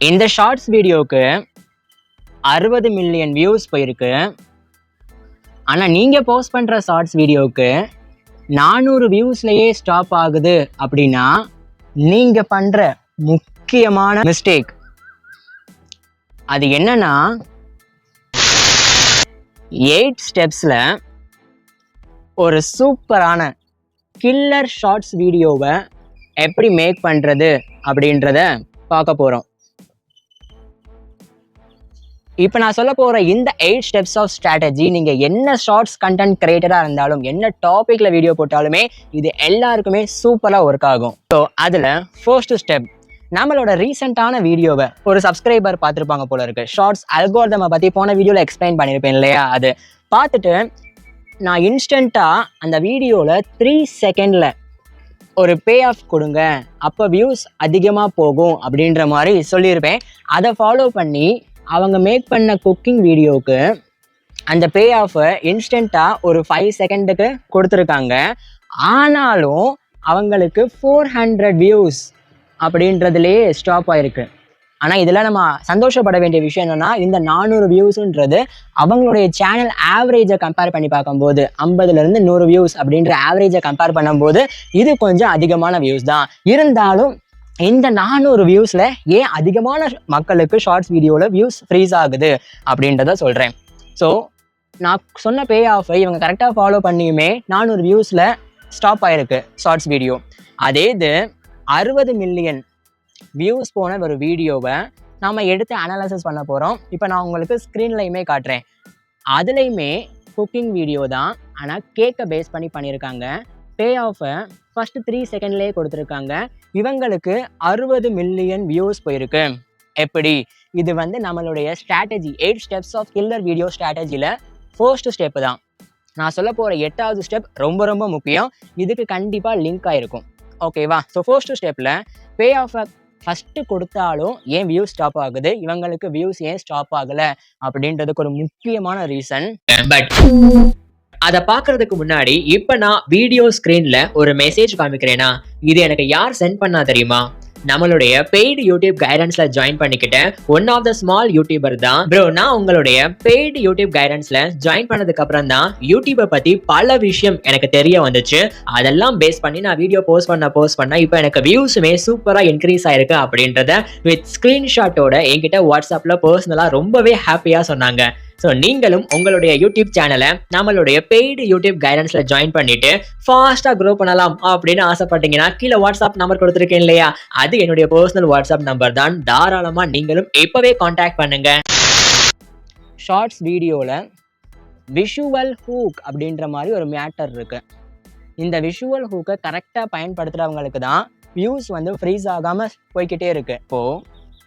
இந்த ஷார்ட்ஸ் வீடியோக்கு 60 million views போயிருக்கு. ஆனா நீங்க போஸ்ட் பண்ற ஷார்ட்ஸ் வீடியோக்கு 400 வியூஸ்லயே ஸ்டாப் ஆகுது அப்படின்னா நீங்க பண்ற முக்கியமான மிஸ்டேக். அது என்னன்னா 8 ஸ்டெப்ஸ்ல ஒரு சூப்பரான கில்லர் ஷார்ட்ஸ் வீடியோவை எப்படி மேக் பண்றது அப்படின்றத பார்க்க போறோம். இப்போ நான் சொல்ல போற இந்த 8 ஸ்டெப்ஸ் ஆஃப் ஸ்ட்ராட்டஜி நீங்க என்ன ஷார்ட்ஸ் கண்டென்ட் கிரியேட்டரா இருந்தாலும் என்ன டாபிக்ல வீடியோ போட்டாலுமே இது எல்லாருக்குமே சூப்பரா ஒர்க் ஆகும். ஸோ அதுல ஃபர்ஸ்ட் ஸ்டெப், நம்மளோட ரீசெண்டான வீடியோவை ஒரு சப்ஸ்கிரைபர் பார்த்துருப்பாங்க போல இருக்கு. ஷார்ட்ஸ் அல்கோரிதமை பத்தி போன வீடியோல எக்ஸ்பிளைன் பண்ணியிருப்பேன் இல்லையா? அது பார்த்துட்டு நான் இன்ஸ்டன்ட்டா அந்த வீடியோல 3 செகண்ட்ல ஒரு பே ஆஃப் கொடுங்க, அப்போ வியூஸ் அதிகமாக போகும் அப்படின்ற மாதிரி சொல்லியிருப்பேன். அதை ஃபாலோ பண்ணி அவங்க மேக் பண்ண குக்கிங் வீடியோவுக்கு அந்த பே ஆஃபை இன்ஸ்டண்ட்டாக ஒரு 5 செகண்டுக்கு கொடுத்துருக்காங்க. ஆனாலும் அவங்களுக்கு 400 வியூஸ் அப்படின்றதுலேயே ஸ்டாப் ஆயிருக்கு. ஆனால் இதில் நம்ம சந்தோஷப்பட வேண்டிய விஷயம் என்னன்னா, இந்த 400 வியூஸுன்றது அவங்களுடைய சேனல் ஆவரேஜை கம்பேர் பண்ணி பார்க்கும்போது 50லேருந்து 100 வியூஸ் அப்படின்ற ஆவரேஜை கம்பேர் பண்ணும்போது இது கொஞ்சம் அதிகமான வியூஸ் தான். இருந்தாலும் இந்த 400 வியூஸில் ஏன் அதிகமான மக்களுக்கு ஷார்ட்ஸ் வீடியோவில் வியூஸ் ஃப்ரீஸ் ஆகுது அப்படின்றத சொல்கிறேன். ஸோ நான் சொன்ன பே ஆஃபை இவங்க கரெக்டாக ஃபாலோ பண்ணியுமே 400 வியூஸில் ஸ்டாப் ஆகிருக்கு ஷார்ட்ஸ் வீடியோ. அதே இது 60 மில்லியன் வியூஸ் போன ஒரு வீடியோவை நம்ம எடுத்து அனாலிசிஸ் பண்ண போகிறோம். இப்போ நான் உங்களுக்கு ஸ்க்ரீன்லையுமே காட்டுறேன். அதுலேயுமே குக்கிங் வீடியோ தான், ஆனால் கேக்கை பேஸ் பண்ணி பண்ணியிருக்காங்க. பே ஆஃபை ஃபர்ஸ்ட் 3 செகண்ட்லேயே கொடுத்துருக்காங்க. இவங்களுக்கு 60 மில்லியன் வியூஸ் போயிருக்கு. எப்படி? இது நம்மளுடைய strategy 8 steps of killer video ஸ்ட்ராட்டஜியில் ஃபர்ஸ்ட் ஸ்டெப்பு தான். நான் சொல்ல போகிற 8வது ஸ்டெப் ரொம்ப ரொம்ப முக்கியம். இதுக்கு கண்டிப்பாக லிங்க் ஆகிருக்கும். ஓகேவா? ஸோ ஃபர்ஸ்ட் ஸ்டெப்பில் பே ஆஃபை ஃபஸ்ட்டு கொடுத்தாலும் ஏன் வியூஸ் ஸ்டாப் ஆகுது, இவங்களுக்கு வியூஸ் ஏன் ஸ்டாப் ஆகலை அப்படின்றதுக்கு ஒரு முக்கியமான ரீசன். பட் அதை பார்க்கறதுக்கு முன்னாடி இப்போ நான் வீடியோ ஸ்க்ரீனில் ஒரு மெசேஜ் காமிக்கிறேன்னா இது எனக்கு யார் சென்ட் பண்ணா தெரியுமா? நம்மளுடைய பெய்டு யூடியூப் கைடன்ஸ்ல ஜாயின் பண்ணிக்கிட்ட one of the small youtuber தான் ப்ரோ. நான் உங்களுடைய பெய்டு யூடியூப் கைடன்ஸ்ல ஜாயின் பண்ணதுக்கு அப்புறம் தான் யூடியூபை பத்தி பல விஷயம் எனக்கு தெரிய வந்துச்சு. அதெல்லாம் பேஸ் பண்ணி நான் வீடியோ போஸ்ட் பண்ண இப்போ எனக்கு வியூஸுமே சூப்பரா இன்க்ரீஸ் ஆயிருக்கு அப்படின்றத வித் ஸ்கிரீன்ஷாட்டோட என்கிட்ட வாட்ஸ்அப்ல பர்சனலா ரொம்பவே ஹாப்பியா சொன்னாங்க. ஸோ நீங்களும் உங்களுடைய யூடியூப் சேனலை நம்மளுடைய பெய்டு யூடியூப் கைடன்ஸ்ல ஜாயின் பண்ணிட்டு ஃபாஸ்டா க்ரோ பண்ணலாம் அப்படின்னு ஆசைப்பட்டீங்கன்னா கீழே வாட்ஸ்அப் நம்பர் கொடுத்துருக்கேன் இல்லையா, அது என்னுடைய பர்சனல் வாட்ஸ்அப் நம்பர் தான். தாராளமா நீங்களும் இப்பவே கான்டாக்ட் பண்ணுங்க. ஷார்ட்ஸ் வீடியோல விஷுவல் ஹூக் அப்படின்ற மாதிரி ஒரு மேட்டர் இருக்கு. இந்த விஷுவல் ஹூக்கை கரெக்டாக பயன்படுத்துறவங்களுக்கு தான் வியூஸ் ஃப்ரீஸ் ஆகாம போய்கிட்டே இருக்கு. இப்போ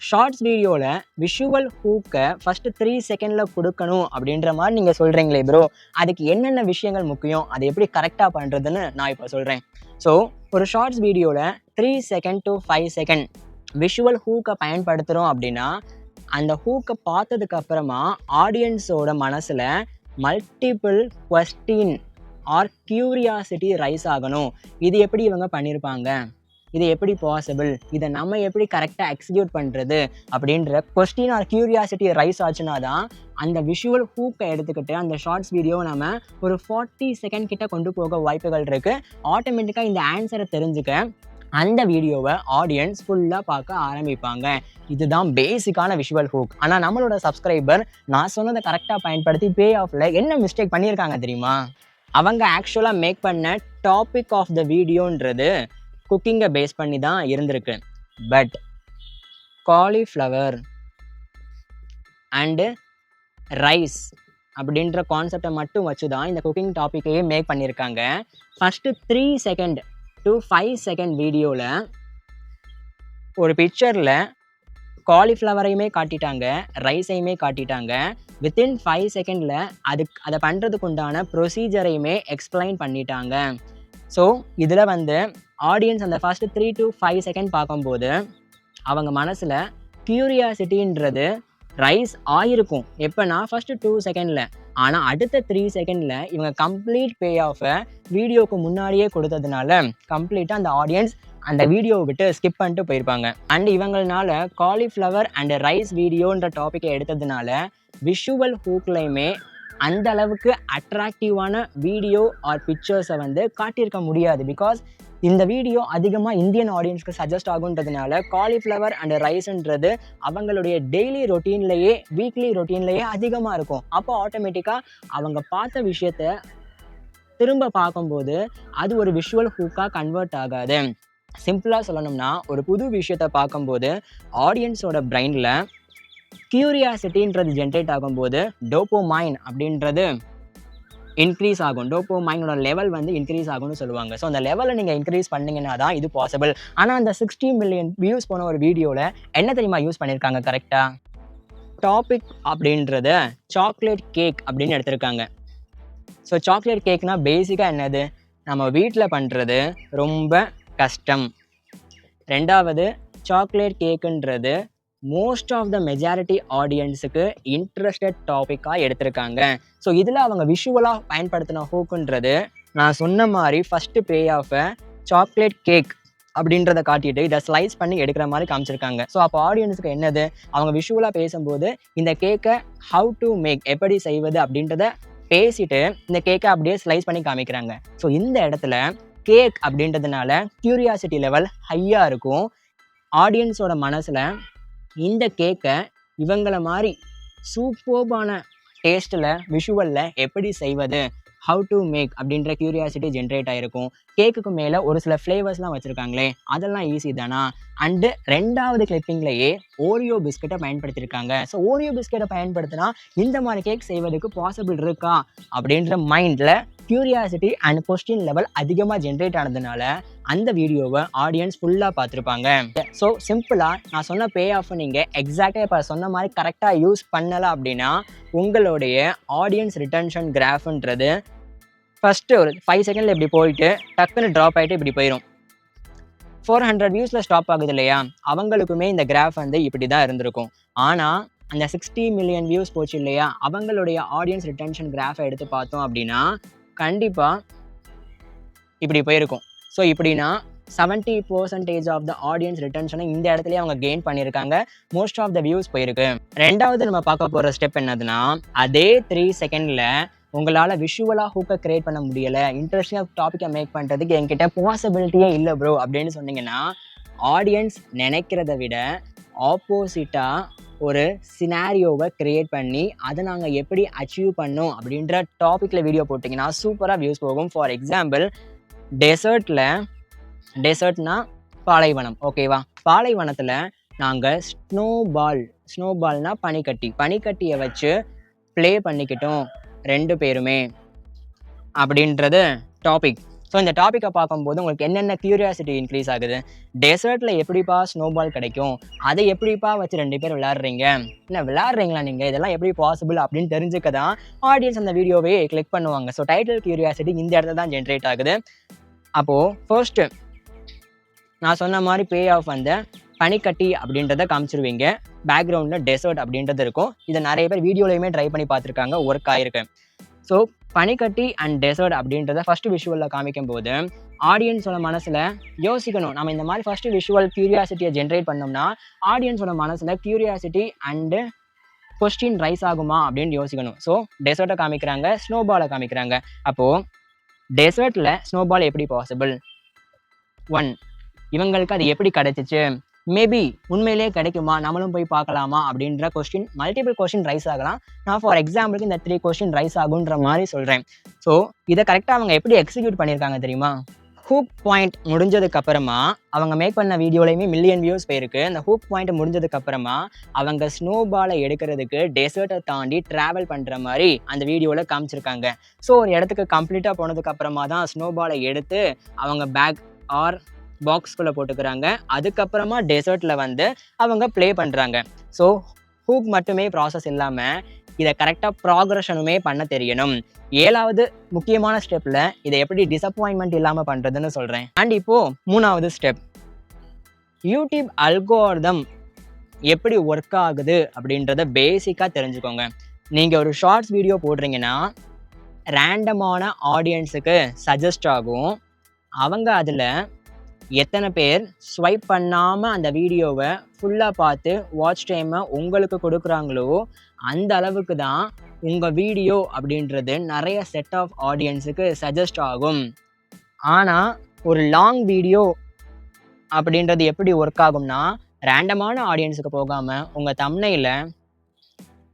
ஷார்ட்ஸ் வீடியோவில் விஷுவல் ஹூக்கை ஃபஸ்ட்டு 3 செகண்டில் கொடுக்கணும் அப்படின்ற மாதிரி நீங்கள் சொல்கிறீங்களே ப்ரோ, அதுக்கு என்னென்ன விஷயங்கள் முக்கியம், அதை எப்படி கரெக்டாக பண்ணுறதுன்னு நான் இப்போ சொல்கிறேன். ஸோ ஒரு ஷார்ட்ஸ் வீடியோவில் 3 செகண்ட் to 5 செகண்ட் விஷுவல் ஹூக்கை பயன்படுத்துகிறோம் அப்படின்னா அந்த ஹூக்கை பார்த்ததுக்கு அப்புறமா ஆடியன்ஸோட மனசில் multiple question or curiosity raise ஆகணும். இது எப்படி இவங்க பண்ணியிருப்பாங்க, இது எப்படி பாசிபிள், இதை நம்ம எப்படி கரெக்டாக எக்ஸிக்யூட் பண்ணுறது அப்படின்ற கொஸ்டின் ஆர் கியூரியாசிட்டி ரைஸ் ஆச்சுன்னா தான் அந்த விஷுவல் ஹூக்கை எடுத்துக்கிட்டு அந்த ஷார்ட்ஸ் வீடியோ நம்ம ஒரு 40 செகண்ட் கிட்ட கொண்டு போக வாய்ப்புகள் இருக்குது. ஆட்டோமேட்டிக்காக இந்த ஆன்சரை தெரிஞ்சுக்க அந்த வீடியோவை ஆடியன்ஸ் ஃபுல்லாக பார்க்க ஆரம்பிப்பாங்க. இதுதான் பேசிக்கான விஷுவல் ஹூக். ஆனால் நம்மளோட சப்ஸ்கிரைபர் நான் சொன்னதை கரெக்டாக பயன்படுத்தி பே ஆஃபில் என்ன மிஸ்டேக் பண்ணியிருக்காங்க தெரியுமா? அவங்க ஆக்சுவலாக மேக் பண்ண டாபிக் ஆஃப் த வீடியோன்றது குக்கிங்கை பேஸ் பண்ணி தான் இருந்திருக்கு. பட் காலிஃப்ளவர் அண்டு ரைஸ் அப்படின்ற கான்செப்டை மட்டும் வச்சு தான் இந்த குக்கிங் டாப்பிக்கையே மேக் பண்ணியிருக்காங்க. ஃபஸ்ட்டு 3 செகண்ட் to 5 செகண்ட் வீடியோவில் ஒரு பிக்சரில் காலிஃப்ளவரையுமே காட்டிட்டாங்க, ரைஸையுமே காட்டிட்டாங்க. வித்தின் 5 செகண்டில் அதை பண்ணுறதுக்கு உண்டான ப்ரொசீஜரையுமே எக்ஸ்பிளைன் பண்ணிட்டாங்க. ஸோ இதில் ஆடியன்ஸ் அந்த ஃபஸ்ட்டு 3 to 5 செகண்ட் பார்க்கும்போது அவங்க மனசில் கியூரியாசிட்டின்றது ரைஸ் ஆகிருக்கும். எப்போனா ஃபஸ்ட்டு 2 செகண்டில். ஆனால் அடுத்த 3 செகண்டில் இவங்க கம்ப்ளீட் பே ஆஃபை வீடியோக்கு முன்னாடியே கொடுத்ததுனால கம்ப்ளீட்டாக அந்த ஆடியன்ஸ் அந்த வீடியோவை விட்டு ஸ்கிப் பண்ணிட்டு போயிருப்பாங்க. அண்ட் இவங்களால காலிஃப்ளவர் அண்ட் ரைஸ் வீடியோன்ற டாப்பிக்கை எடுத்ததுனால விஷுவல் ஹூக்லையுமே அந்த அளவுக்கு அட்ராக்டிவான வீடியோ ஆர் பிக்சர்ஸை வந்து காட்டியிருக்க முடியாது. பிகாஸ் இந்த வீடியோ அதிகமாக இந்தியன் ஆடியன்ஸ்க்கு சஜஸ்ட் ஆகுன்றதுனால காலிஃப்ளவர் அண்ட் ரைஸ்ன்றது அவங்களுடைய டெய்லி ரொட்டீன்லேயே வீக்லி ரொட்டீன்லேயே அதிகமாக இருக்கும். அப்போ ஆட்டோமேட்டிக்காக அவங்க பார்த்த விஷயத்த திரும்ப பார்க்கும்போது அது ஒரு விஷுவல் ஹூக்காக கன்வெர்ட் ஆகாது. சிம்பிளாக சொல்லணும்னா ஒரு புது விஷயத்தை பார்க்கும்போது ஆடியன்ஸோட பிரெயினில் கியூரியாசிட்டின்றது ஜென்ரேட் ஆகும்போது டோபோமைன் அப்படின்றது இன்க்ரீஸ் ஆகும். டோபோமைனோட லெவல் வந்து இன்க்ரீஸ் ஆகும்னு சொல்லுவாங்க. ஸோ அந்த லெவலை நீங்கள் இன்க்ரீஸ் பண்ணிங்கன்னா தான் இது பாசிபிள். ஆனால் அந்த 60 மில்லியன் வியூஸ் போன ஒரு வீடியோவில் என்ன தெரியுமா யூஸ் பண்ணியிருக்காங்க கரெக்டாக? டாபிக் அப்படின்றத சாக்லேட் கேக் அப்படின்னு எடுத்திருக்காங்க. ஸோ சாக்லேட் கேக்னால் பேசிக்காக என்னது? நம்ம வீட்டில் பண்ணுறது ரொம்ப கஷ்டம். ரெண்டாவது, சாக்லேட் கேக்குன்றது மோஸ்ட் ஆஃப் த மெஜாரிட்டி ஆடியன்ஸுக்கு இன்ட்ரெஸ்டட் டாப்பிக்காக எடுத்திருக்காங்க. ஸோ இதில் அவங்க விஷுவலாக பயன்படுத்தின ஹூக்குன்றது நான் சொன்ன மாதிரி ஃபஸ்ட்டு பே ஆஃபை சாக்லேட் கேக் அப்படின்றத காட்டிட்டு இதை ஸ்லைஸ் பண்ணி எடுக்கிற மாதிரி காமிச்சிருக்காங்க. ஸோ அப்போ ஆடியன்ஸுக்கு என்னது? அவங்க விஷுவலாக பேசும்போது இந்த கேக்கை ஹவு டு மேக், எப்படி செய்வது அப்படின்றத பேசிட்டு இந்த கேக்கை அப்படியே ஸ்லைஸ் பண்ணி காமிக்கிறாங்க. ஸோ இந்த இடத்துல கேக் அப்படின்றதுனால கியூரியாசிட்டி லெவல் ஹையாக இருக்கும். ஆடியன்ஸோட மனசில் இந்த கேக்கை இவங்கள மாதிரி சூப்பர்பான டேஸ்ட்டில் விஷுவலில் எப்படி செய்வது, ஹவு டு மேக் அப்படின்ற கியூரியாசிட்டி ஜென்ரேட் ஆகிருக்கும். கேக்குக்கு மேலே ஒரு சில ஃப்ளேவர்ஸ்லாம் வச்சுருக்காங்களே, அதெல்லாம் ஈஸி தானா. அண்டு ரெண்டாவது கிளிப்பிங்லேயே ஓரியோ பிஸ்கெட்டை பயன்படுத்தியிருக்காங்க. ஸோ ஓரியோ பிஸ்கெட்டை பயன்படுத்தினா இந்த மாதிரி கேக் செய்வதுக்கு பாசிபிள் இருக்கா அப்படின்ற மைண்டில் கியூரியாசிட்டி அண்ட் கொஸ்டின் லெவல் அதிகமாக ஜென்ரேட் ஆனதுனால அந்த வீடியோவை ஆடியன்ஸ் ஃபுல்லாக பார்த்துருப்பாங்க. ஸோ சிம்பிளாக நான் சொன்ன பே ஆஃப் நீங்கள் எக்ஸாக்டாக இப்போ சொன்ன மாதிரி கரெக்டாக யூஸ் பண்ணலை அப்படின்னா உங்களுடைய ஆடியன்ஸ் ரிட்டன்ஷன் கிராஃப்ன்றது ஃபஸ்ட்டு ஒரு 5 செகண்டில் இப்படி போயிட்டு டக்குன்னு ட்ராப் ஆகிட்டு இப்படி போயிடும். 400 வியூஸில் ஸ்டாப் ஆகுது இல்லையா, அவங்களுக்குமே இந்த கிராஃப் வந்து இப்படி தான் இருந்திருக்கும். ஆனால் அந்த 60 மில்லியன் வியூஸ் போச்சு இல்லையா, அவங்களுடைய ஆடியன்ஸ் ரிட்டன்ஷன் கிராஃபை எடுத்து பார்த்தோம் அப்படின்னா கண்டிப்பாக இப்படி போயிருக்கும். ஸோ இப்படின்னா 70% ஆஃப் த ஆடியன்ஸ் ரிட்டன்ஷனை இந்த இடத்துலயே அவங்க கெயின் பண்ணியிருக்காங்க. மோஸ்ட் ஆஃப் த வியூஸ் போயிருக்கு. ரெண்டாவது நம்ம பார்க்க போகிற ஸ்டெப் என்னதுன்னா, அதே 3 செகண்டில் உங்களால் விஷுவலாக ஹூக்கை கிரியேட் பண்ண முடியலை, இன்ட்ரெஸ்டிங்காக டாப்பிக்கை மேக் பண்ணுறதுக்கு என்கிட்ட பாசிபிலிட்டியே இல்லை ப்ரோ அப்படின்னு சொன்னீங்கன்னா ஆடியன்ஸ் நினைக்கிறத விட ஆப்போசிட்டாக ஒரு சினாரியோவை கிரியேட் பண்ணி அதை நாங்கள் எப்படி அச்சீவ் பண்ணோம் அப்படின்ற டாப்பிக்கில் வீடியோ போட்டிங்கன்னா சூப்பராக வியூஸ் போகும். ஃபார் எக்ஸாம்பிள் டெசர்ட்னா பாலைவனம், ஓகேவா? பாலைவனத்தில் நாங்கள் ஸ்னோபால்னா பனிக்கட்டியை வச்சு ப்ளே பண்ணிக்கிட்டோம் 2 பேருமே அப்படின்றது டாபிக். ஸோ இந்த டாப்பிக்கை பார்க்கும்போது உங்களுக்கு என்னென்ன கியூரியாசிட்டி இன்க்ரீஸ் ஆகுது? டெசர்ட்டில் எப்படிப்பா ஸ்னோபால் கிடைக்கும், அதை எப்படிப்பா வச்சு 2 பேர் விளையாடுறீங்க, என்ன விளையாடுறீங்களா நீங்கள், இதெல்லாம் எப்படி பாசிபிள் அப்படின்னு தெரிஞ்சுக்க தான் ஆடியன்ஸ் அந்த வீடியோவே கிளிக் பண்ணுவாங்க. ஸோ டைட்டில் கியூரியாசிட்டி இந்த இடத்துல தான் ஜென்ரேட் ஆகுது. அப்போது ஃபர்ஸ்ட்டு நான் சொன்ன மாதிரி பே ஆஃப் வந்து பனிக்கட்டி அப்படின்றத காமிச்சிருவீங்க, பேக்ரவுண்டில் டெசர்ட் அப்படின்றது இருக்கும். இதை நிறைய பேர் வீடியோலையுமே ட்ரை பண்ணி பார்த்துருக்காங்க, ஒர்க் ஆகிருக்கு. ஸோ பனிக்கட்டி அண்ட் டெசர்ட் அப்படின்றத ஃபஸ்ட்டு விஷுவலில் காமிக்கும் போது ஆடியன்ஸோட மனசில் யோசிக்கணும், நம்ம இந்த மாதிரி ஃபஸ்ட்டு விஷுவல் கியூரியாசிட்டியை ஜென்ரேட் பண்ணோம்னா ஆடியன்ஸோட மனசில் கியூரியாசிட்டி அண்டு கொஸ்டின் ரைஸ் ஆகுமா அப்படின்னு யோசிக்கணும். ஸோ டெசர்ட்டை காமிக்கிறாங்க, ஸ்னோபாலை காமிக்கிறாங்க. அப்போது டெசர்ட்டில் ஸ்னோபால் எப்படி பாசிபிள்? 1, இவங்களுக்கு அது எப்படி கிடைச்சிச்சு, மேபி உண்மையிலே கிடைக்குமா, நம்மளும் போய் பார்க்கலாமா அப்படின்ற கொஸ்டின், மல்டிபிள் கொஸ்டின் ரைஸ் ஆகலாம். நான் ஃபார் எக்ஸாம்பிளுக்கு இந்த 3 கொஸ்டின் ரைஸ் ஆகுன்ற மாதிரி சொல்கிறேன். ஸோ இதை கரெக்டாக அவங்க எப்படி எக்ஸிக்யூட் பண்ணியிருக்காங்க தெரியுமா? ஹூக் பாயிண்ட் முடிஞ்சதுக்கப்புறமா அவங்க மேக் பண்ண வீடியோலையுமே மில்லியன் வியூஸ் போயிருக்கு. அந்த ஹூக் பாயிண்ட் முடிஞ்சதுக்கப்புறமா அவங்க ஸ்னோபாலை எடுக்கிறதுக்கு டெசர்ட்டை தாண்டி ட்ராவல் பண்ணுற மாதிரி அந்த வீடியோவில் காமிச்சிருக்காங்க. ஸோ ஒரு இடத்துக்கு கம்ப்ளீட்டாக போனதுக்கப்புறமா தான் ஸ்னோபாலை எடுத்து அவங்க பேக் ஆர் பாக்ஸ்குள்ளே போட்டுக்கிறாங்க. அதுக்கப்புறமா டெசர்ட்டில் வந்து அவங்க ப்ளே பண்ணுறாங்க. ஸோ ஹூக் மட்டுமே ப்ராசஸ் இல்லாமல் இதை கரெக்டாக ப்ராக்ரஷனுமே பண்ண தெரியணும். 7வது முக்கியமான ஸ்டெப்பில் இதை எப்படி டிசப்பாயின்மெண்ட் இல்லாமல் பண்ணுறதுன்னு சொல்கிறேன். அண்ட் இப்போது 3வது ஸ்டெப், யூடியூப் அல்கோரிதம் எப்படி ஒர்க் ஆகுது அப்படின்றத பேசிக்காக தெரிஞ்சுக்கோங்க. நீங்கள் ஒரு ஷார்ட்ஸ் வீடியோ போடுறீங்கன்னா ரேண்டமான ஆடியன்ஸுக்கு சஜஸ்ட் ஆகும். அவங்க அதில் எத்தனை பேர் ஸ்வைப் பண்ணாமல் அந்த வீடியோவை ஃபுல்லாக பார்த்து வாட்ச் டைமை உங்களுக்கு கொடுக்குறாங்களோ அந்த அளவுக்கு தான் உங்கள் வீடியோ அப்படின்றது நிறைய செட் ஆஃப் ஆடியன்ஸுக்கு சஜஸ்ட் ஆகும். ஆனால் ஒரு லாங் வீடியோ அப்படின்றது எப்படி ஒர்க் ஆகும்னா, ரேண்டமான ஆடியன்ஸுக்கு போகாமல் உங்கள் தம்ப்நெயில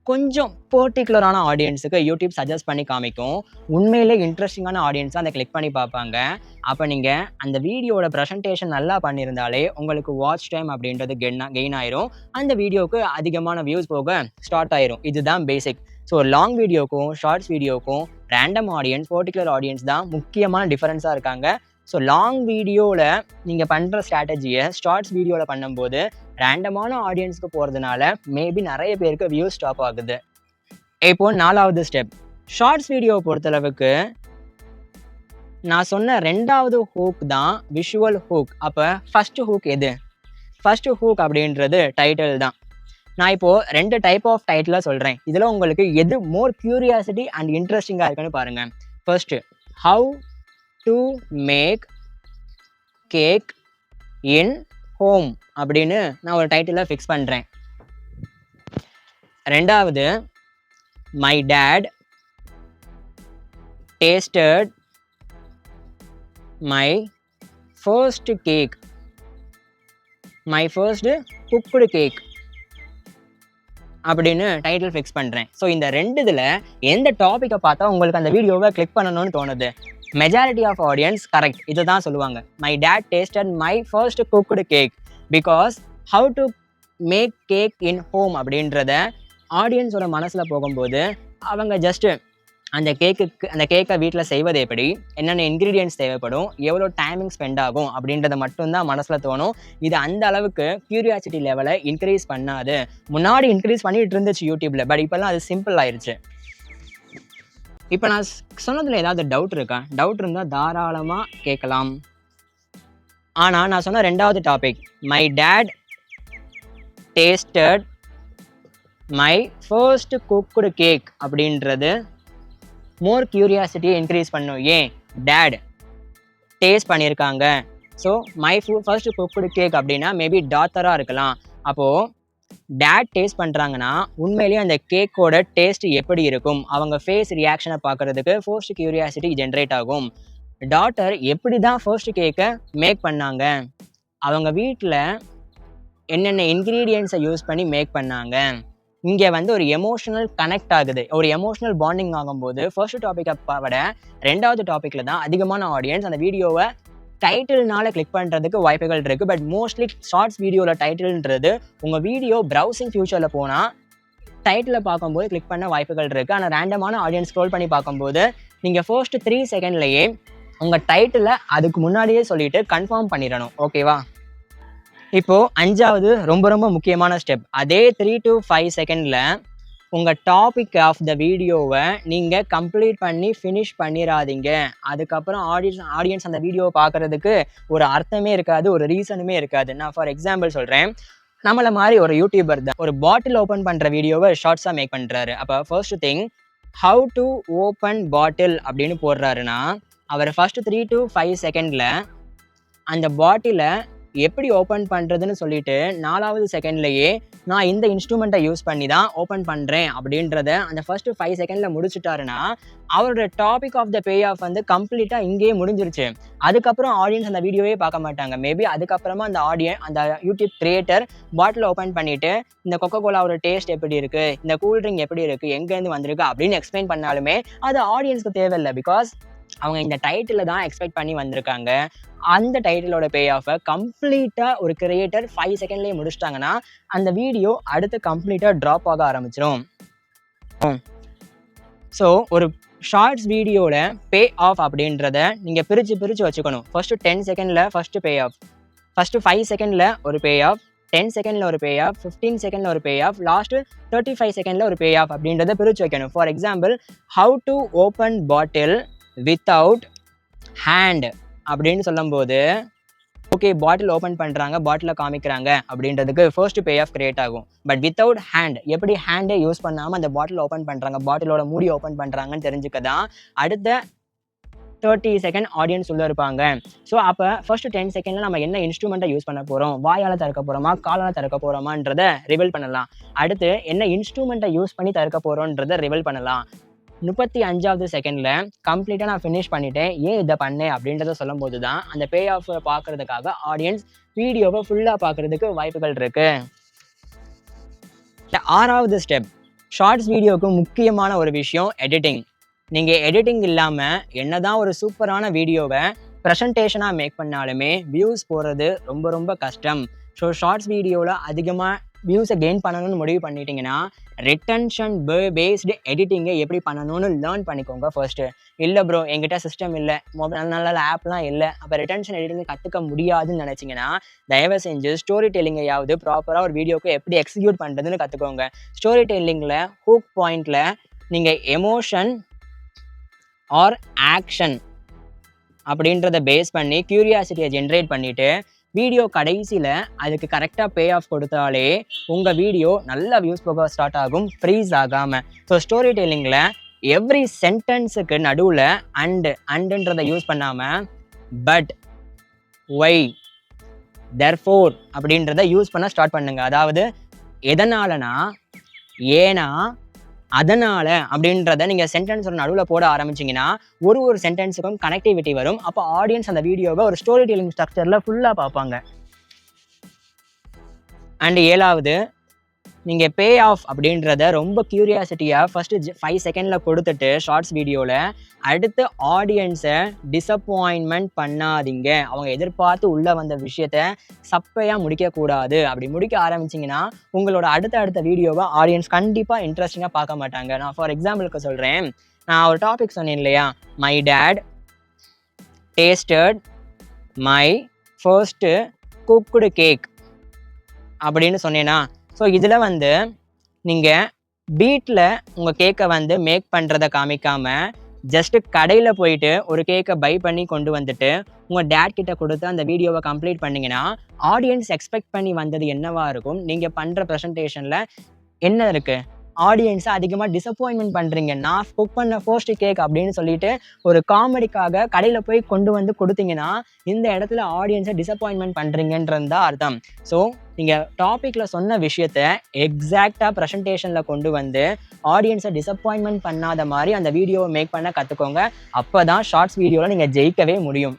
கொஞ்சம் பர்டிகுலரான ஆடியன்ஸுக்கு யூடியூப் சஜஸ்ட் பண்ணி காமிக்கும். உண்மையிலே இன்ட்ரெஸ்டிங்கான ஆடியன்ஸாக அதை கிளிக் பண்ணி பார்ப்பாங்க. அப்போ நீங்கள் அந்த வீடியோட ப்ரெசன்டேஷன் நல்லா பண்ணியிருந்தாலே உங்களுக்கு வாட்ச் டைம் அப்படின்றது கெயின் ஆயிரும். அந்த வீடியோவுக்கு அதிகமான வியூஸ் போக ஸ்டார்ட் ஆயிரும். இதுதான் பேசிக். ஸோ லாங் வீடியோக்கும் ஷார்ட்ஸ் வீடியோக்கும் ரேண்டம் ஆடியன்ஸ், பர்டிகுலர் ஆடியன்ஸ் தான் முக்கியமான டிஃபரன்ஸாக இருக்காங்க. ஸோ லாங் வீடியோவில் நீங்கள் பண்ணுற ஸ்ட்ராட்டஜியை ஷார்ட்ஸ் வீடியோவில் பண்ணும்போது ரேண்டமான ஆடியன்ஸுக்கு போகிறதுனால மேபி நிறைய பேருக்கு வியூஸ் ஸ்டாப் ஆகுது. இப்போ 4வது ஸ்டெப், ஷார்ட்ஸ் வீடியோவை பொறுத்தளவுக்கு நான் சொன்ன 2வது ஹூக் தான் விஷுவல் ஹூக். அப்போ ஃபஸ்ட்டு ஹூக் எது? ஃபஸ்ட்டு ஹூக் அப்படின்றது டைட்டில் தான். நான் இப்போது 2 டைப் ஆஃப் டைட்டிலை சொல்கிறேன். இதில் உங்களுக்கு எது மோர் க்யூரியாசிட்டி அண்ட் இன்ட்ரெஸ்டிங்காக இருக்குன்னு பாருங்கள். First, how to make cake in home அப்படின்னு நான் ஒரு டைட்டிலை ஃபிக்ஸ் பண்ணுறேன். 2வது, my dad tasted my first cake, my first cooked cake அப்படின்னு டைட்டில் ஃபிக்ஸ் பண்ணுறேன். ஸோ இந்த 2 இதில் எந்த டாப்பிக்கை பார்த்தா உங்களுக்கு அந்த வீடியோவை கிளிக் பண்ணணும்னு தோணுது? மெஜாரிட்டி ஆஃப் ஆடியன்ஸ் கரெக்ட் இதை தான் சொல்லுவாங்க. My dad tasted my first cooked cake, because how to make cake in home அப்படின்றத ஆடியன்ஸோட மனசில் போகும்போது அவங்க ஜஸ்ட்டு அந்த கேக்கை வீட்டில் செய்வது எப்படி, என்னென்ன இன்க்ரீடியன்ட்ஸ் தேவைப்படும், எவ்வளோ டைமிங் ஸ்பெண்ட் ஆகும் அப்படின்றத மட்டும்தான் மனசில் தோணும். இது அந்த அளவுக்கு க்யூரியாசிட்டி லெவலை இன்க்ரீஸ் பண்ணாது. முன்னாடி இன்க்ரீஸ் பண்ணிட்டு இருந்துச்சு யூடியூப்பில், பட் இப்போல்லாம் அது சிம்பிள் ஆயிடுச்சு. இப்போ நான் சொன்னதில் ஏதாவது டவுட் இருக்கா? டவுட் இருந்தால் தாராளமாக கேட்கலாம். ஆனால் நான் சொன்ன 2வது topic, my dad tasted my first cooked cake அப்படின்றது மோர் க்யூரியாசிட்டியை இன்க்ரீஸ் பண்ணும். ஏன்? டேட் டேஸ்ட் பண்ணியிருக்காங்க. So my first cooked cake அப்படின்னா மேபி டாட்டராக இருக்கலாம். அப்போது டேட் டேஸ்ட் பண்ணுறாங்கன்னா உண்மையிலேயே அந்த கேக்கோட டேஸ்ட் எப்படி இருக்கும், அவங்க ஃபேஸ் ரியாக்ஷனை பார்க்குறதுக்கு ஃபர்ஸ்ட் க்யூரியாசிட்டி ஜென்ரேட் ஆகும். டாட்டர் எப்படி தான் ஃபர்ஸ்ட் கேக்கை மேக் பண்ணாங்க, அவங்க வீட்டில் என்னென்ன இன்க்ரீடியன்ஸை யூஸ் பண்ணி மேக் பண்ணாங்க, இங்கே ஒரு எமோஷனல் கனெக்ட் ஆகுது. ஒரு எமோஷனல் பாண்டிங் ஆகும்போது ஃபர்ஸ்ட் டாப்பிக்கை விட 2வது டாப்பிக்கில் தான் அதிகமான ஆடியன்ஸ் அந்த வீடியோவை டைட்டில்னால கிளிக் பண்ணுறதுக்கு வாய்ப்புகள் இருக்குது. பட் மோஸ்ட்லி ஷார்ட்ஸ் வீடியோவில் டைட்டில்ன்றது உங்கள் வீடியோ ப்ரௌசிங் ஃபியூச்சரில் போனால் டைட்டில் பார்க்கும்போது கிளிக் பண்ண வாய்ப்புகள் இருக்குது. ஆனால் ரேண்டமான ஆடியன்ஸ் ஸ்க்ரோல் பண்ணி பார்க்கும்போது நீங்கள் ஃபர்ஸ்ட் 3 செகண்ட்லேயே உங்கள் டைட்டிலை அதுக்கு முன்னாடியே சொல்லிவிட்டு கன்ஃபார்ம் பண்ணிடணும். ஓகேவா? இப்போது 5வது ரொம்ப ரொம்ப முக்கியமான ஸ்டெப், அதே 3 to 5 செகண்டில் உங்கள் டாபிக் ஆஃப் த வீடியோவை நீங்கள் கம்ப்ளீட் பண்ணி ஃபினிஷ் பண்ணிடாதீங்க. அதுக்கப்புறம் ஆடியன்ஸ் அந்த வீடியோவை பார்க்குறதுக்கு ஒரு அர்த்தமே இருக்காது, ஒரு ரீசனுமே இருக்காது. நான் ஃபார் எக்ஸாம்பிள் சொல்கிறேன், நம்மளை மாதிரி ஒரு யூடியூபர் தான் ஒரு பாட்டில் ஓப்பன் பண்ணுற வீடியோவை ஷார்ட்ஸாக மேக் பண்ணுறாரு. அப்போ first thing, how to open bottle அப்படின்னு போடுறாருன்னா அவர் ஃபர்ஸ்ட் 3 to 5 செகண்டில் அந்த பாட்டிலை எப்படி ஓப்பன் பண்ணுறதுன்னு சொல்லிட்டு 4வது செகண்ட்லேயே நான் இந்த இன்ஸ்ட்ருமெண்ட்டை யூஸ் பண்ணி தான் ஓப்பன் பண்ணுறேன் அப்படின்றத அந்த ஃபர்ஸ்ட் 5 செகண்டில் முடிச்சுட்டாருன்னா அவரோட topic of the payoff கம்ப்ளீட்டாக இங்கேயே முடிஞ்சிருச்சு. அதுக்கப்புறம் ஆடியன்ஸ் அந்த வீடியோவே பார்க்க மாட்டாங்க. மேபி அதுக்கப்புறமா அந்த யூடியூப் கிரியேட்டர் பாட்டில் ஓப்பன் பண்ணிவிட்டு இந்த கொக்கோ கோலாவோட டேஸ்ட் எப்படி இருக்குது, இந்த கூல்ட்ரிங்க் எப்படி இருக்குது, எங்கேருந்து வந்திருக்கு அப்படின்னு எக்ஸ்பிளைன் பண்ணாலுமே அது ஆடியன்ஸ்க்கு தேவையில்லை. பிகாஸ் அவங்க இந்த டைட்டில் தான் எக்ஸ்பெக்ட் பண்ணி வந்திருக்காங்க. அந்த டைட்டிலோட பே ஆஃபை கம்ப்ளீட்டாக ஒரு கிரியேட்டர் 5 செகண்ட்லேயே முடிச்சிட்டாங்கன்னா அந்த வீடியோ அடுத்து கம்ப்ளீட்டாக ட்ராப் ஆக ஆரம்பிச்சிடும். ஸோ ஒரு ஷார்ட்ஸ் வீடியோவில் பே ஆஃப் அப்படின்றத நீங்கள் பிரித்து வச்சுக்கணும். ஃபர்ஸ்ட்டு 10 செகண்டில் ஃபஸ்ட்டு பே ஆஃப், ஃபஸ்ட்டு 5 செகண்டில் ஒரு பே ஆஃப், 10 செகண்டில் ஒரு பே ஆஃப், 15 செகண்டில் ஒரு பே ஆஃப், லாஸ்ட்டு 35 செகண்டில் ஒரு பே ஆஃப் அப்படின்றத பிரித்து வைக்கணும். For example, how to open bottle without hand அப்படின்னு சொல்லும்போது ஓகே பாட்டில் ஓப்பன் பண்ணுறாங்க, பாட்டிலை காமிக்கிறாங்க அப்படின்றதுக்கு ஃபர்ஸ்ட் பே ஆஃப் கிரியேட் ஆகும். பட் வித்தவுட் ஹேண்ட், எப்படி ஹேண்டே யூஸ் பண்ணாமல் அந்த பாட்டில் ஓப்பன் பண்ணுறாங்க, பாட்டிலோட மூடி ஓப்பன் பண்ணுறாங்கன்னு தெரிஞ்சுக்க தான் அடுத்த 30 செகண்ட் ஆடியன்ஸ் உள்ள இருப்பாங்க. ஸோ அப்போ ஃபர்ஸ்ட் 10 செகண்ட்ல நம்ம என்ன இன்ஸ்ட்ருமெண்ட்டை யூஸ் பண்ண போகிறோம், வாயால் திறக்க போகிறோமா காலால் திறக்க போகிறோமான்றதை ரிவீல் பண்ணலாம். அடுத்து என்ன இன்ஸ்ட்ருமெண்ட்டை யூஸ் பண்ணி திறக்க போகிறோன்றதை ரிவீல் பண்ணலாம். 35வது செகண்டில் கம்ப்ளீட்டாக நான் ஃபினிஷ் பண்ணிட்டேன், ஏன் இதை பண்ணேன் அப்படின்றத சொல்லும் போது தான் அந்த பே ஆஃப் பார்க்கறதுக்காக ஆடியன்ஸ் வீடியோவை ஃபுல்லாக பார்க்கறதுக்கு வாய்ப்புகள் இருக்கு. 6வது ஸ்டெப், ஷார்ட்ஸ் வீடியோவுக்கு முக்கியமான ஒரு விஷயம் எடிட்டிங். நீங்கள் எடிட்டிங் இல்லாமல் என்னதான் ஒரு சூப்பரான வீடியோவை ப்ரெசன்டேஷனாக மேக் பண்ணாலுமே வியூஸ் போகிறது ரொம்ப ரொம்ப கஷ்டம். ஸோ ஷார்ட்ஸ் வீடியோவில் அதிகமாக வியூஸை கெயின் பண்ணணும்னு முடிவு பண்ணிட்டீங்கன்னா ரிட்டன்ஷன் பேஸ்டு எடிட்டிங்கை எப்படி பண்ணணும்னு லேர்ன் பண்ணிக்கோங்க ஃபர்ஸ்ட்டு. இல்லை ப்ரோ என்கிட்ட சிஸ்டம் இல்லை, மொபைல் நல்ல ஆப்லாம் இல்லை, அப்போ ரிட்டன்ஷன் எடிட்டிங் கற்றுக்க முடியாதுன்னு நினச்சிங்கன்னா தயவு செஞ்சு ஸ்டோரி டெல்லிங்கையாவது ப்ராப்பராக ஒரு வீடியோக்கு எப்படி எக்ஸிக்யூட் பண்ணுறதுன்னு கற்றுக்கோங்க. ஸ்டோரி டெல்லிங்கில் ஹூக் பாயிண்டில் நீங்கள் எமோஷன் ஆர் ஆக்ஷன் அப்படின்றத பேஸ் பண்ணி க்யூரியாசிட்டியை ஜென்ரேட் பண்ணிவிட்டு வீடியோ கடைசியில் அதுக்கு கரெக்டாக பே ஆஃப் கொடுத்தாலே உங்கள் வீடியோ நல்லா வியூஸ் போக ஸ்டார்ட் ஆகும், ஃப்ரீஸ் ஆகாமல். ஸோ ஸ்டோரி டெல்லிங்கில் எவ்ரி சென்டென்ஸுக்கு நடுவில் அண்டுன்றதை யூஸ் பண்ணாமல் பட், ஒய், தெர்ஃபோர் அப்படின்றத யூஸ் பண்ண ஸ்டார்ட் பண்ணுங்க. அதாவது எதனாலனா, ஏன்னா, அதனால அப்படின்றத நீங்கள் சென்டென்ஸோட நடுவில் போட ஆரம்பிச்சிங்கன்னா ஒரு சென்டென்ஸுக்கும் கனெக்டிவிட்டி வரும். அப்போ ஆடியன்ஸ் அந்த வீடியோவை ஒரு ஸ்டோரி டெல்லிங் ஸ்ட்ரக்சரில் ஃபுல்லாக பார்ப்பாங்க. அண்ட் 7வது, நீங்கள் பே ஆஃப் அப்படின்றத ரொம்ப க்யூரியாசிட்டியாக ஃபஸ்ட்டு 5 செகண்டில் கொடுத்துட்டு ஷார்ட்ஸ் வீடியோவில் அடுத்து ஆடியன்ஸை டிசப்பாயின்மெண்ட் பண்ணாதீங்க. அவங்க எதிர்பார்த்து உள்ளே வந்த விஷயத்த சப்பையாக முடிக்கக்கூடாது. அப்படி முடிக்க ஆரம்பிச்சிங்கன்னா உங்களோட அடுத்த வீடியோவை ஆடியன்ஸ் கண்டிப்பாக இன்ட்ரெஸ்டிங்காக பார்க்க மாட்டாங்க. நான் ஃபார் எக்ஸாம்பிளுக்கு சொல்கிறேன், நான் ஒரு டாபிக் சொன்னேன் இல்லையா, my dad tasted my first cooked cake அப்படின்னு சொன்னேன்னா, ஸோ இதில் நீங்கள் பீட்டில் உங்கள் கேக்கை மேக் பண்ணுறதை காமிக்காமல் ஜஸ்ட்டு கடையில் போயிட்டு ஒரு கேக்கை பை பண்ணி கொண்டு வந்துட்டு உங்கள் டேட் கிட்ட கொடுத்து அந்த வீடியோவை கம்ப்ளீட் பண்ணிங்கன்னா ஆடியன்ஸ் எக்ஸ்பெக்ட் பண்ணி வந்தது என்னவா இருக்கும், நீங்கள் பண்ணுற ப்ரெசன்டேஷனில் என்ன இருக்குது, ஆடியன்ஸை அதிகமாக டிசப்பாயின்மெண்ட் பண்ணுறீங்க. நான் குக் பண்ண ஃபர்ஸ்ட் கேக் அப்படின்னு சொல்லிட்டு ஒரு காமெடிக்காக கடையில் போய் கொண்டு வந்து கொடுத்தீங்கன்னா இந்த இடத்துல ஆடியன்ஸை டிசப்பாயின்மெண்ட் பண்ணுறீங்கன்றது தான் அர்த்தம். ஸோ நீங்கள் டாப்பிக்கில் சொன்ன விஷயத்த எக்ஸாக்டாக ப்ரெசன்டேஷனில் கொண்டு வந்து ஆடியன்ஸை டிசப்பாயின்மெண்ட் பண்ணாத மாதிரி அந்த வீடியோவை மேக் பண்ண கற்றுக்கோங்க. அப்போ தான் ஷார்ட்ஸ் வீடியோவில் நீங்கள் ஜெயிக்கவே முடியும்.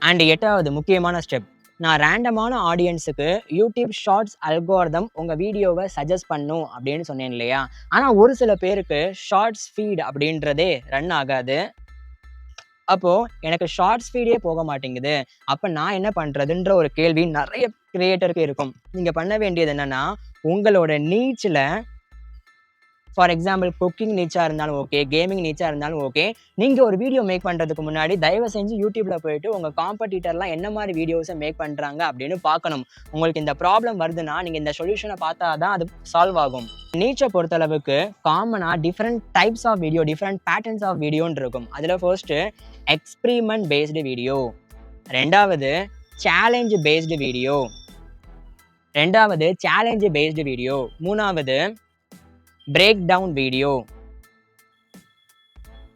அண்ட் 8வது முக்கியமான ஸ்டெப், நான் ரேண்டமான ஆடியன்ஸுக்கு யூடியூப் ஷார்ட்ஸ் அல்காரிதம் உங்கள் வீடியோவை சஜஸ்ட் பண்ணும் அப்படின்னு சொன்னேன் இல்லையா. ஆனால் ஒரு சில பேருக்கு ஷார்ட்ஸ் ஃபீட் அப்படின்றதே ரன் ஆகாது. அப்போது எனக்கு ஷார்ட்ஸ் ஃபீடே போக மாட்டேங்குது, அப்போ நான் என்ன பண்ணுறதுன்ற ஒரு கேள்வி நிறைய கிரியேட்டருக்கு இருக்கும். நீங்கள் பண்ண வேண்டியது என்னென்னா, உங்களோட நீச்சில் ஃபார் எக்ஸாம்பிள் குக்கிங் நீச்சாக இருந்தாலும் ஓகே, கேமிங் நீச்சாக இருந்தாலும் ஓகே, நீங்கள் ஒரு வீடியோ மேக் பண்ணுறதுக்கு முன்னாடி தயவு செஞ்சு யூடியூப்பில் போயிட்டு உங்கள் காம்படிட்டர்லாம் என்ன மாதிரி வீடியோஸை மேக் பண்ணுறாங்க அப்படின்னு பார்க்கணும். உங்களுக்கு இந்த ப்ராப்ளம் வருதுன்னா நீங்கள் இந்த சொல்யூஷனை பார்த்தா தான் அது சால்வ் ஆகும். நீச்சை பொறுத்தளவுக்கு காமனாக different types of video, different patterns of வீடியோன்னு இருக்கும். அதில் ஃபர்ஸ்ட்டு எக்ஸ்பிரிமெண்ட் பேஸ்டு வீடியோ, 2வது சேலஞ்ச் பேஸ்டு வீடியோ, 3வது பிரேக் டவுன் வீடியோ,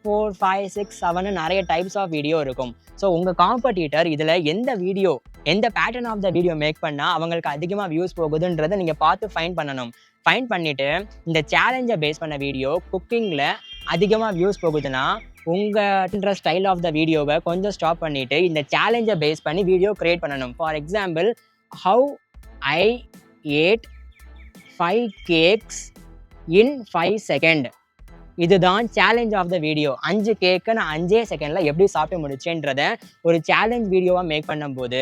4, 5, 6, 7 நிறைய டைப்ஸ் ஆஃப் வீடியோ இருக்கும். ஸோ உங்கள் காம்படிட்டர் இதில் எந்த pattern of the video make பண்ணால் அவங்களுக்கு அதிகமாக வியூஸ் போகுதுன்றதை நீங்கள் பார்த்து ஃபைன் பண்ணணும். ஃபைன் பண்ணிவிட்டு இந்த சேலஞ்சை பேஸ் பண்ண வீடியோ குக்கிங்கில் அதிகமாக வியூஸ் போகுதுன்னா உங்கள் ஸ்டைல் ஆஃப் த வீடியோவை கொஞ்சம் ஸ்டாப் பண்ணிவிட்டு இந்த சேலஞ்சை பேஸ் பண்ணி வீடியோ க்ரியேட் பண்ணணும். For example, how I ate 5 cakes in 5 second. இதுதான் சேலஞ்ச் ஆஃப் த வீடியோ. 5 கேக்கை நான் 5 செகண்டில் எப்படி சாப்பிட்டு முடிச்சேன்றத ஒரு சேலஞ்ச் வீடியோவாக மேக் பண்ணும்போது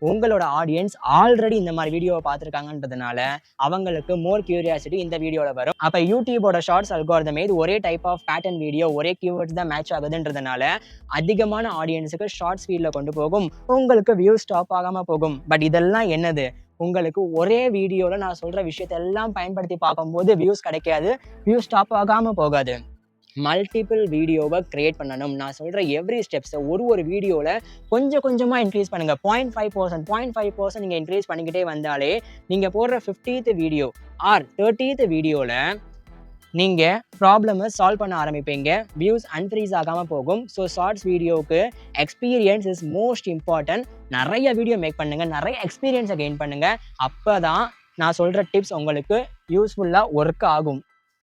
உங்களோட ஆடியன்ஸ் ஆல்ரெடி இந்த மாதிரி வீடியோவை பார்த்துருக்காங்கன்றதுனால அவங்களுக்கு மோர் கியூரியாசிட்டி இந்த வீடியோவில் வரும். அப்போ யூடியூபோட ஷார்ட்ஸ் அல்காரிதமே இது ஒரே டைப் ஆஃப் பேட்டர்ன் வீடியோ, ஒரே கீவேர்ட்ஸ் தான் மேட்ச் ஆகுதுன்றதுனால அதிகமான ஆடியன்ஸுக்கு ஷார்ட்ஸ் ஃபீல்டில் கொண்டு போகும், உங்களுக்கு வியூஸ் ஸ்டாப் ஆகாமல் போகும். பட் இதெல்லாம் என்னது, உங்களுக்கு ஒரே வீடியோவில் நான் சொல்கிற விஷயத்தெல்லாம் பயன்படுத்தி பார்க்கும்போது வியூஸ் கிடைக்காது, வியூஸ் ஸ்டாப் ஆகாமல் போகாது. மல்டிபிள் வீடியோவை க்ரியேட் பண்ணணும். நான் சொல்கிற எவ்ரி ஸ்டெப்ஸை ஒரு வீடியோவில் கொஞ்சமாக இன்க்ரீஸ் பண்ணுங்கள். 0.5% நீங்கள் இன்க்ரீஸ் பண்ணிக்கிட்டே வந்தாலே நீங்கள் போடுற 50th வீடியோ ஆர் 30th வீடியோவில் நீங்கள் ப்ராப்ளமை சால்வ் பண்ண ஆரம்பிப்பீங்க. வியூஸ் அன்ஃப்ரீஸ் ஆகாமல் போகும். ஸோ ஷார்ட்ஸ் வீடியோவுக்கு எக்ஸ்பீரியன்ஸ் இஸ் மோஸ்ட் இம்பார்ட்டன்ட். நிறைய வீடியோ மேக் பண்ணுங்கள், நிறைய எக்ஸ்பீரியன்ஸை கெயின் பண்ணுங்கள். அப்போ தான் நான் சொல்கிற டிப்ஸ் உங்களுக்கு யூஸ்ஃபுல்லாக ஒர்க் ஆகும்.